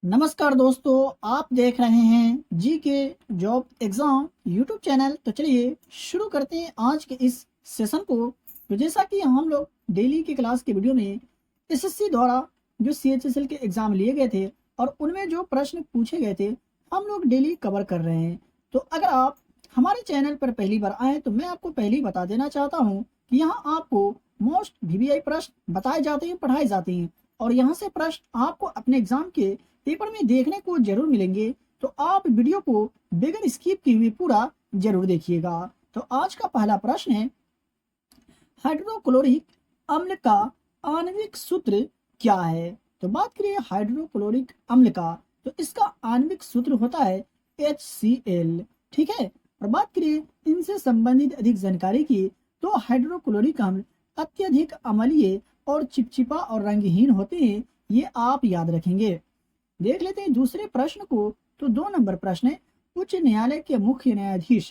नमस्कार दोस्तों, आप देख रहे हैं जी के जॉब एग्जाम यूट्यूब चैनल। तो चलिए शुरू करते हैं आज के इस सेशन को। तो जैसा कि हम लोग डेली की क्लास के वीडियो में एसएससी द्वारा जो सीएचएसएल के एग्जाम लिए गए थे और उनमें जो प्रश्न पूछे गए थे हम लोग डेली कवर कर रहे हैं। तो अगर आप हमारे चैनल पर पहली बार आए तो मैं आपको पहले ही बता देना चाहता हूँ कि यहाँ आपको मोस्ट वीवीआई प्रश्न बताए जाते हैं, पढ़ाए जाते हैं और यहाँ से प्रश्न आपको अपने एग्जाम के पेपर में देखने को जरूर मिलेंगे। तो आप वीडियो को बिगर स्किप किए हुए पूरा जरूर देखिएगा। तो आज का पहला प्रश्न है, हाइड्रोक्लोरिक अम्ल का आणविक सूत्र क्या है? तो बात करिए हाइड्रोक्लोरिक अम्ल का, तो इसका आणविक सूत्र होता है HCl। ठीक है। और बात करिए इनसे संबंधित अधिक जानकारी की, तो हाइड्रोक्लोरिक अम्ल अत्यधिक अम्लीय और चिपचिपा और रंगहीन होते हैं, ये आप याद रखेंगे। देख लेते हैं दूसरे प्रश्न को। तो 2 नंबर प्रश्न है, उच्च न्यायालय के मुख्य न्यायाधीश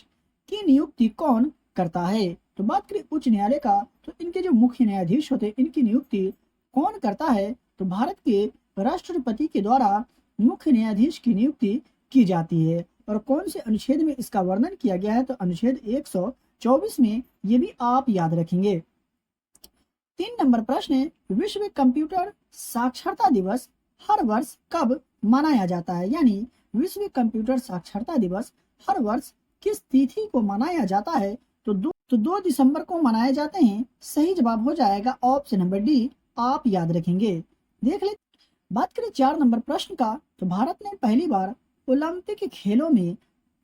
की नियुक्ति कौन करता है? तो बात करें उच्च न्यायालय का, तो इनके जो मुख्य न्यायाधीश होते हैं इनकी नियुक्ति कौन करता है? तो भारत के राष्ट्रपति के द्वारा मुख्य न्यायाधीश की नियुक्ति की जाती है। और कौन से अनुच्छेद में इसका वर्णन किया गया है? तो अनुच्छेद 124 में, ये भी आप याद रखेंगे। 3 नंबर प्रश्न है, विश्व कंप्यूटर साक्षरता दिवस हर वर्ष कब मनाया जाता है? यानी विश्व कंप्यूटर साक्षरता दिवस हर वर्ष किस तिथि को मनाया जाता है? तो 2 दिसंबर को मनाए जाते हैं। सही जवाब हो जाएगा ऑप्शन नंबर डी, आप याद रखेंगे। देख ले, बात करें 4 नंबर प्रश्न का, तो भारत ने पहली बार ओलंपिक खेलों में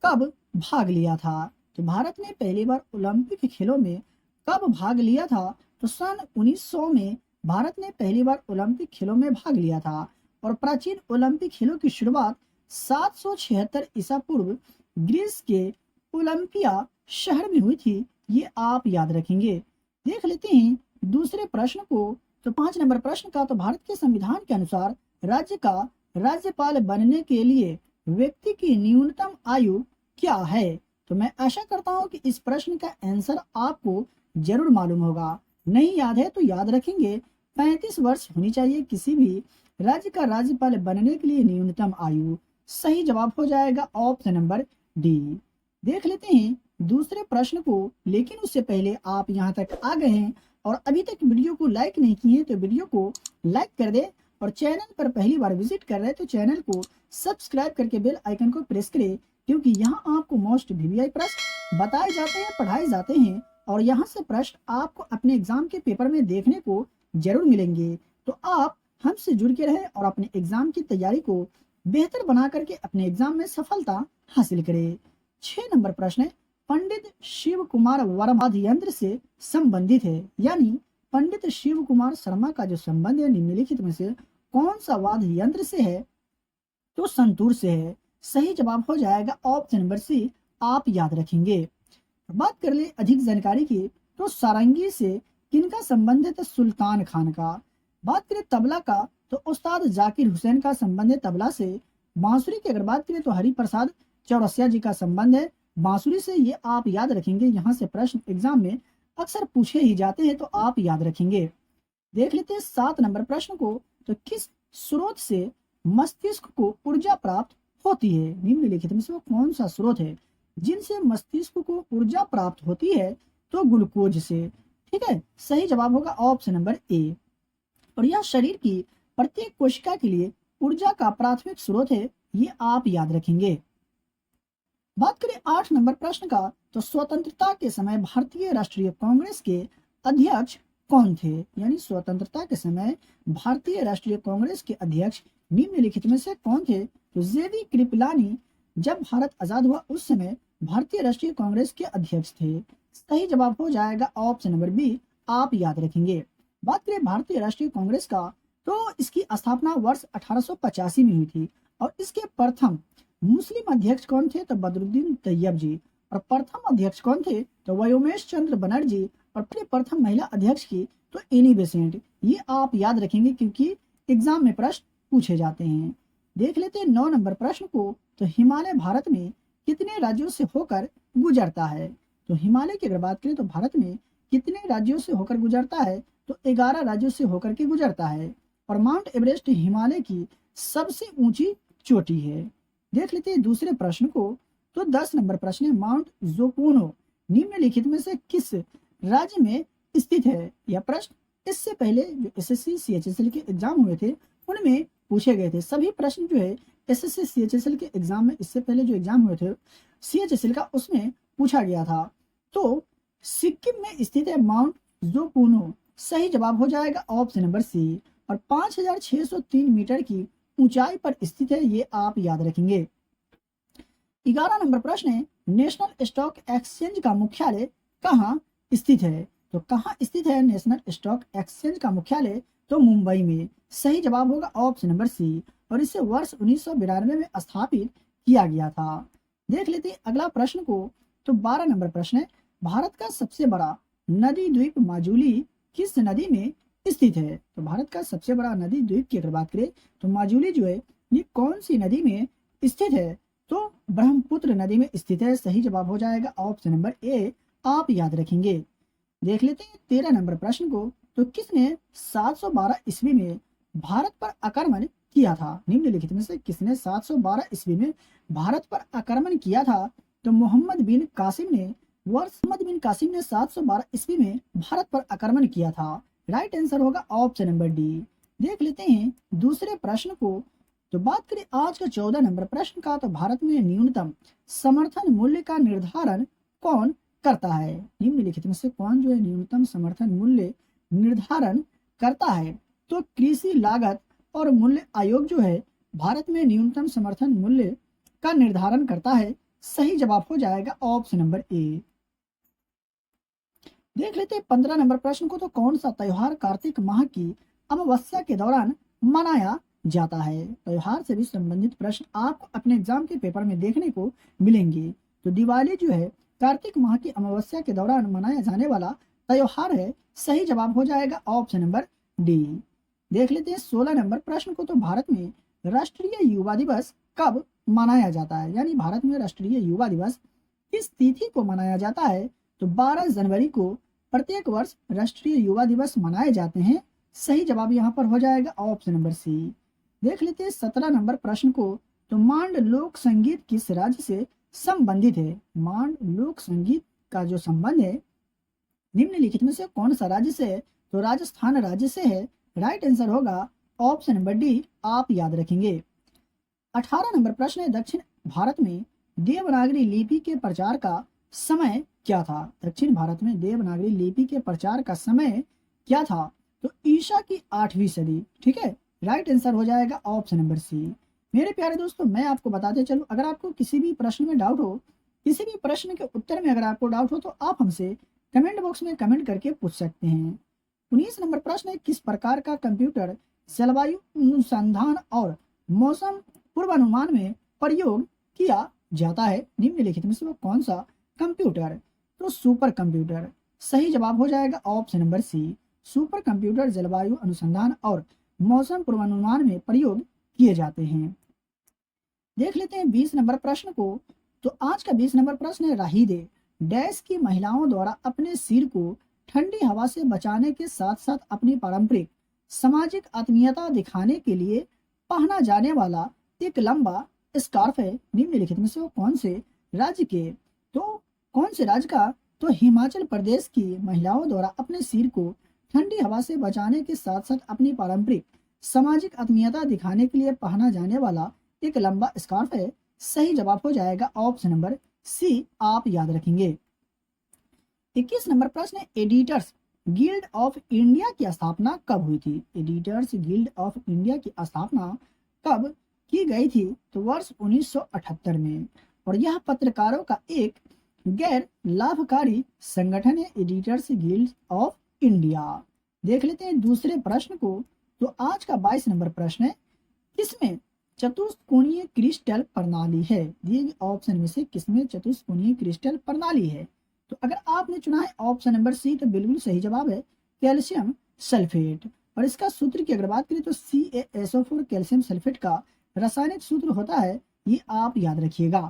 कब भाग लिया था? तो भारत ने पहली बार ओलंपिक खेलों में कब भाग लिया था? तो सन 1900 में भारत ने पहली बार ओलंपिक खेलों में भाग लिया था। और प्राचीन ओलंपिक खेलों की शुरुआत 776 ईसा पूर्व ग्रीस के ओलंपिया शहर में हुई थी, ये आप याद रखेंगे। देख लेते हैं दूसरे प्रश्न को। तो 5 नंबर प्रश्न का, तो भारत के संविधान के अनुसार राज्य का राज्यपाल बनने के लिए व्यक्ति की न्यूनतम आयु क्या है? तो मैं आशा करता हूं कि इस प्रश्न का आंसर आपको जरूर मालूम होगा। नहीं याद है तो याद रखेंगे, 35 वर्ष होनी चाहिए किसी भी राज्य का राज्यपाल बनने के लिए न्यूनतम आयु। सही जवाब हो जाएगा ऑप्शन नंबर डी। देख लेते हैं दूसरे प्रश्न को, लेकिन उससे पहले आप यहाँ तक आ गए हैं और अभी तक वीडियो को लाइक नहीं किए तो वीडियो को लाइक कर दे और चैनल पर पहली बार विजिट कर रहे हैं तो चैनल को सब्सक्राइब करके बेल आइकन को प्रेस करें, क्योंकि यहाँ आपको मोस्ट वीवीआई प्रश्न बताए जाते हैं, पढ़ाए जाते हैं और यहाँ से प्रश्न आपको अपने एग्जाम के पेपर में देखने को जरूर मिलेंगे। तो आप हमसे जुड़ के रहे और अपने एग्जाम की तैयारी को बेहतर बना करके अपने एग्जाम में सफलता हासिल करें। 6 नंबर प्रश्न है, पंडित शिव कुमार वर्मा यंत्र से संबंधित है, यानी पंडित शिव कुमार शर्मा का जो संबंध है निम्नलिखित में से कौन सा वाद्य यंत्र से है? तो संतूर से है। सही जवाब हो जाएगा ऑप्शन नंबर सी, आप याद रखेंगे। बात कर ले अधिक जानकारी की, तो सारंगी से किनका संबंध है? तो सुल्तान खान का। बात करें तबला का, तो उस्ताद जाकिर हुसैन का संबंध है तबला से। बांसुरी की अगर बात करें तो हरिप्रसाद चौरसिया जी का संबंध है बांसुरी से, ये आप याद रखेंगे। यहाँ से प्रश्न एग्जाम में अक्सर पूछे ही जाते हैं, तो आप याद रखेंगे। देख लेते हैं 7 नंबर प्रश्न को, तो किस स्रोत से मस्तिष्क को ऊर्जा प्राप्त होती है? निम्नलिखित में से वो कौन सा स्रोत है जिनसे मस्तिष्क को ऊर्जा प्राप्त होती है? तो ग्लूकोज से। ठीक है, सही जवाब होगा ऑप्शन नंबर ए। और यह शरीर की प्रत्येक कोशिका के लिए ऊर्जा का प्राथमिक स्रोत है, ये आप याद रखेंगे। बात करें 8 नंबर प्रश्न का, तो स्वतंत्रता के समय भारतीय राष्ट्रीय कांग्रेस के अध्यक्ष कौन थे? यानी स्वतंत्रता के समय भारतीय राष्ट्रीय कांग्रेस के अध्यक्ष निम्नलिखित में से कौन थे? तो जेवी कृपलानी जब भारत आजाद हुआ उस समय भारतीय राष्ट्रीय कांग्रेस के अध्यक्ष थे। सही जवाब हो जाएगा ऑप्शन नंबर बी, आप याद रखेंगे। बात करें भारतीय राष्ट्रीय कांग्रेस का, तो इसकी स्थापना वर्ष 1885 में हुई थी और इसके प्रथम मुस्लिम अध्यक्ष कौन थे? तो बदरुद्दीन तैयब जी। और प्रथम अध्यक्ष कौन थे? तो व्योमेश चंद्र बनर्जी। और प्रथम महिला अध्यक्ष की तो एनी बेसेंट। ये आप याद रखेंगे क्योंकि एग्जाम में प्रश्न पूछे जाते हैं। देख लेते हैं 9 नंबर प्रश्न को, तो हिमालय भारत में कितने राज्यों से होकर गुजरता है? तो हिमालय की अगर बात करें तो भारत में कितने राज्यों से होकर गुजरता है? तो 11 राज्यों से होकर के गुजरता है। और माउंट एवरेस्ट हिमालय की सबसे ऊंची चोटी है। देख लेते हैं दूसरे प्रश्न को। तो 10 नंबर प्रश्न है, माउंट जोकोनो निम्नलिखित में से किस राज्य में स्थित है? यह प्रश्न इससे पहले जो एसएससी सीएचएसएल के एग्जाम हुए थे उनमें पूछे गए थे। सभी प्रश्न जो है एसएससी सीएचएसएल के एग्जाम में, इससे पहले जो एग्जाम हुए थे सीएचएसएल का, उसमें पूछा गया था। तो सिक्किम में स्थित है माउंट जोकोनो। सही जवाब हो जाएगा ऑप्शन नंबर सी। और 5603 मीटर की ऊंचाई पर स्थित है, ये आप याद रखेंगे। 11 नंबर प्रश्न है, नेशनल स्टॉक एक्सचेंज का मुख्यालय कहाँ स्थित है? तो कहाँ स्थित है नेशनल स्टॉक एक्सचेंज का मुख्यालय? तो मुंबई में। सही जवाब होगा ऑप्शन नंबर सी। और इसे वर्ष 1992 में स्थापित किया गया था। देख लेते हैं अगला प्रश्न को। तो 12 नंबर प्रश्न है, भारत का सबसे बड़ा नदी द्वीप माजुली किस नदी में स्थित है? तो भारत का सबसे बड़ा नदी द्वीप की अगर बात करें तो माजुली जो है ये कौन सी नदी में स्थित है? तो ब्रह्मपुत्र नदी में स्थित है। सही जवाब हो जाएगा ऑप्शन नंबर ए, आप याद रखेंगे। देख लेते हैं 13 नंबर प्रश्न को। तो किसने 712 ईस्वी में भारत पर आक्रमण किया था? निम्नलिखित में से किसने 712 ईस्वी में भारत पर आक्रमण किया था? तो मोहम्मद बिन कासिम ने 712 ईस्वी में भारत पर आक्रमण किया था। राइट आंसर होगा ऑप्शन नंबर डी। देख लेते हैं दूसरे प्रश्न को। तो बात करें आज का 14 नंबर प्रश्न का। तो भारत में न्यूनतम समर्थन मूल्य का निर्धारण कौन करता है? निम्नलिखित में से कौन जो है न्यूनतम समर्थन मूल्य निर्धारण करता है? तो कृषि लागत और मूल्य आयोग जो है भारत में न्यूनतम समर्थन मूल्य का निर्धारण करता है। सही जवाब हो जाएगा ऑप्शन नंबर ए। देख लेते हैं 15 नंबर प्रश्न को। तो कौन सा त्योहार कार्तिक माह की अमावस्या के दौरान मनाया जाता है? त्योहार से भी संबंधित प्रश्न आपको अपने एग्जाम के पेपर में देखने को मिलेंगे। तो दिवाली जो है कार्तिक माह की अमावस्या के दौरान मनाया जाने वाला त्योहार है। सही जवाब हो जाएगा ऑप्शन नंबर डी। देख लेते हैं 16 नंबर प्रश्न को। तो भारत में राष्ट्रीय युवा दिवस कब मनाया जाता है? यानी भारत में राष्ट्रीय युवा दिवस किस तिथि को मनाया जाता है? तो 12 जनवरी को प्रत्येक वर्ष राष्ट्रीय युवा दिवस मनाए जाते हैं। सही जवाब यहाँ पर हो जाएगा ऑप्शन नंबर सी। देख लेते हैं 17 नंबर प्रश्न को। तो मांड लोक संगीत किस राज्य से संबंधित है? मांड लोक संगीत का जो संबंध है निम्नलिखित में से कौन सा राज्य से है? तो राजस्थान राज्य से है। राइट आंसर होगा ऑप्शन नंबर डी, आप याद रखेंगे। 18 नंबर प्रश्न है, दक्षिण भारत में देवनागरी लिपि के प्रचार का समय क्या था? दक्षिण भारत में देवनागरी लिपि के प्रचार का समय क्या था? तो ईसा की 8वीं सदी। ठीक है, राइट आंसर हो जाएगा ऑप्शन नंबर सी। मेरे प्यारे दोस्तों, मैं आपको बताते चलूं, अगर आपको किसी भी प्रश्न में डाउट हो, किसी भी प्रश्न के उत्तर में अगर आपको डाउट हो, तो आप हमसे कमेंट बॉक्स में कमेंट करके पूछ सकते हैं। 19 नंबर प्रश्न है, किस प्रकार का कंप्यूटर जलवायु अनुसंधान और मौसम पूर्वानुमान में प्रयोग किया जाता है? निम्नलिखित में से वो कौन सा कंप्यूटर? तो सुपर कंप्यूटर। सही जवाब हो जाएगा option number C. Super computer जलवायु अनुसंधान और मौसम पूर्वानुमान में प्रयोग किए जाते हैं। देख लेते हैं 20 नंबर प्रश्न को। तो आज का 20 नंबर प्रश्न है, राहीदे डैश की महिलाओं द्वारा अपने सिर को ठंडी हवा से बचाने के साथ साथ अपनी पारंपरिक सामाजिक आत्मीयता दिखाने के लिए पहना जाने वाला एक लंबा स्कार्फ है। निम्नलिखित में से वो कौन से राज्य के? तो कौन से राज्य का? तो हिमाचल प्रदेश की महिलाओं द्वारा अपने सिर को ठंडी हवा से बचाने के साथ साथ अपनी पारंपरिक सामाजिक आत्मीयता दिखाने के लिए पहना जाने वाला एक लंबा स्कार्फ है। सही जवाब हो जाएगा ऑप्शन नंबर सी, आप याद रखेंगे। 21 नंबर प्रश्न है, एडिटर्स गिल्ड ऑफ इंडिया की स्थापना कब हुई थी? एडिटर्स गिल्ड ऑफ इंडिया की स्थापना कब की गई थी? तो वर्ष 1978 में। और यह पत्रकारों का एक गैर लाभकारी संगठन है, एडिटर्स गिल्ड ऑफ इंडिया। देख लेते हैं दूसरे प्रश्न को। तो आज का 22 नंबर प्रश्न है, किसमें चतुष्कोणीय क्रिस्टल प्रणाली है? दिए गए ऑप्शन में से किसमें चतुष्कोणीय क्रिस्टल प्रणाली है? तो अगर आपने चुना है ऑप्शन नंबर सी, तो बिल्कुल सही जवाब है कैल्शियम सल्फेट। और इसका सूत्र की अगर बात करें तो CaSO4 कैल्शियम सल्फेट का रासायनिक सूत्र होता है, ये आप याद रखिएगा।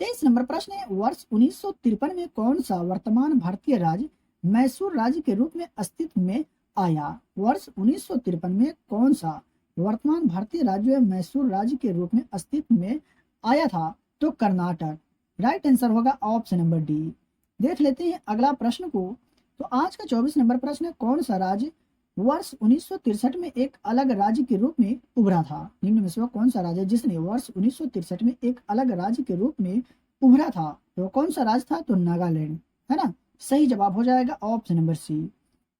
23 नंबर प्रश्न है, वर्ष 1953 में कौन सा वर्तमान भारतीय राज्य मैसूर राज्य के रूप में अस्तित्व में आया? वर्ष 1953 में कौन सा वर्तमान भारतीय राज्य में मैसूर राज्य के रूप में अस्तित्व में आया था? तो कर्नाटक। राइट आंसर होगा ऑप्शन नंबर डी। देख लेते हैं अगला प्रश्न को। तो आज का 24 नंबर प्रश्न है, कौन सा राज्य वर्ष 1963 में एक अलग राज्य के रूप में उभरा था? निम्न में से वह कौन सा राज्य है जिसने वर्ष 1963 में एक अलग राज्य के रूप में उभरा था? तो कौन सा राज्य था? तो नागालैंड, है ना। सही जवाब हो जाएगा ऑप्शन नंबर सी।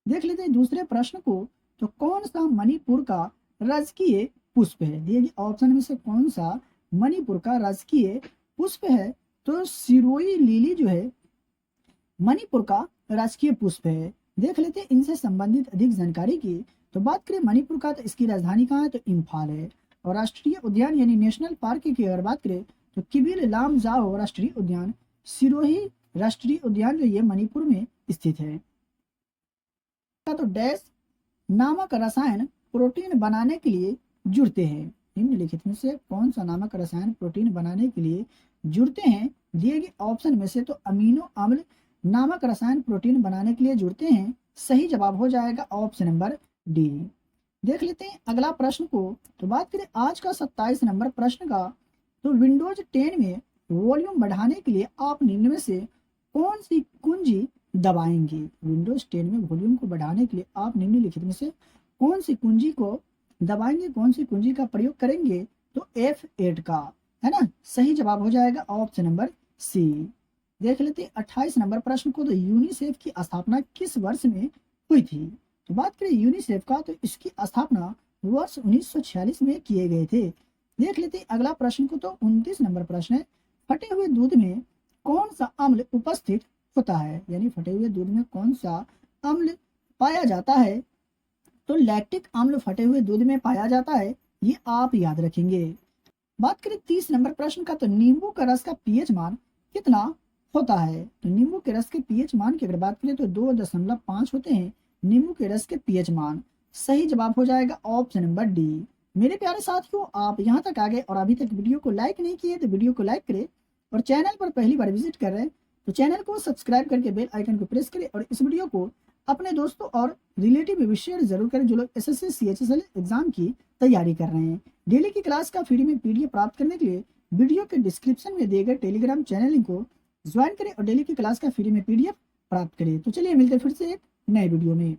देख लेते हैं दूसरे प्रश्न को। तो कौन सा मणिपुर का राजकीय पुष्प है? दिए गए ऑप्शन में से कौन सा मणिपुर का राजकीय पुष्प है? तो सिरोई लिली जो है मणिपुर का राजकीय पुष्प है। देख लेते हैं इनसे संबंधित अधिक जानकारी की। तो बात करें मणिपुर का, तो इसकी राजधानी कहाँ है? तो इम्फाल है। और राष्ट्रीय उद्यान यानी नेशनल पार्क की अगर बात करें तो किबिल लामजाओ राष्ट्रीय उद्यान, सिरोही राष्ट्रीय उद्यान जो ये मणिपुर में स्थित है। तो डैश नामक रसायन प्रोटीन बनाने के लिए जुड़ते हैं? निम्नलिखित में से कौन सा नामक रसायन प्रोटीन बनाने के लिए जुड़ते हैं? दिए गए ऑप्शन में से तो अमीनो अम्ल नामक रसायन प्रोटीन बनाने के लिए जुड़ते हैं। सही जवाब हो जाएगा ऑप्शन नंबर डी। देख लेते हैं अगला प्रश्न को। तो बात करें आज का 27 नंबर प्रश्न का। तो विंडोज 10 में वॉल्यूम बढ़ाने के लिए आप निम्न में से कौन सी कुंजी दबाएंगे? विंडोज 10 में वॉल्यूम को बढ़ाने के लिए आप निम्नलिखित में से कौन सी कुंजी को दबाएंगे, कौन सी कुंजी का प्रयोग करेंगे? तो F8 का, है ना। सही जवाब हो जाएगा ऑप्शन नंबर सी। देख लेते हैं 28 नंबर प्रश्न को। तो यूनिसेफ की स्थापना किस वर्ष में हुई थी? तो बात करें यूनिसेफ का, तो इसकी स्थापना वर्ष 1946 में किए गए थे। देख लेते हैं अगला प्रश्न को। तो 29 नंबर प्रश्न है, फटे हुए दूध में कौन सा अम्ल उपस्थित होता है? यानी फटे हुए दूध में कौन सा अम्ल पाया जाता है? तो लैक्टिक अम्ल फटे हुए दूध में पाया जाता है, ये आप याद रखेंगे। बात करें 30 नंबर प्रश्न का। तो नींबू का रस का पीएच मान कितना होता है? तो नींबू के रस के पीएच मान की अगर बात करें तो 2.5 होते हैं नींबू के रस के पीएच मान। सही जवाब हो जाएगा ऑप्शन नंबर डी। मेरे प्यारे साथियों, आप यहाँ तक आ गए और अभी तक वीडियो को लाइक नहीं किए तो वीडियो को लाइक करें, और चैनल पर पहली बार विजिट कर रहे हैं तो चैनल को सब्सक्राइब करके बेल आइकन को प्रेस करें, और इस वीडियो को अपने दोस्तों और रिलेटिव में भी शेयर जरूर करें जो लोग एसएससी सीएचएसएल एग्जाम की तैयारी कर रहे हैं। डेली की क्लास का फ्री में पीडीएफ प्राप्त करने के लिए वीडियो के डिस्क्रिप्शन में दिए गए टेलीग्राम चैनल लिंक को ज्वाइन करें और डेली की क्लास का फ्री में पीडीएफ प्राप्त करें। तो चलिए मिलते हैं फिर से एक नए वीडियो में।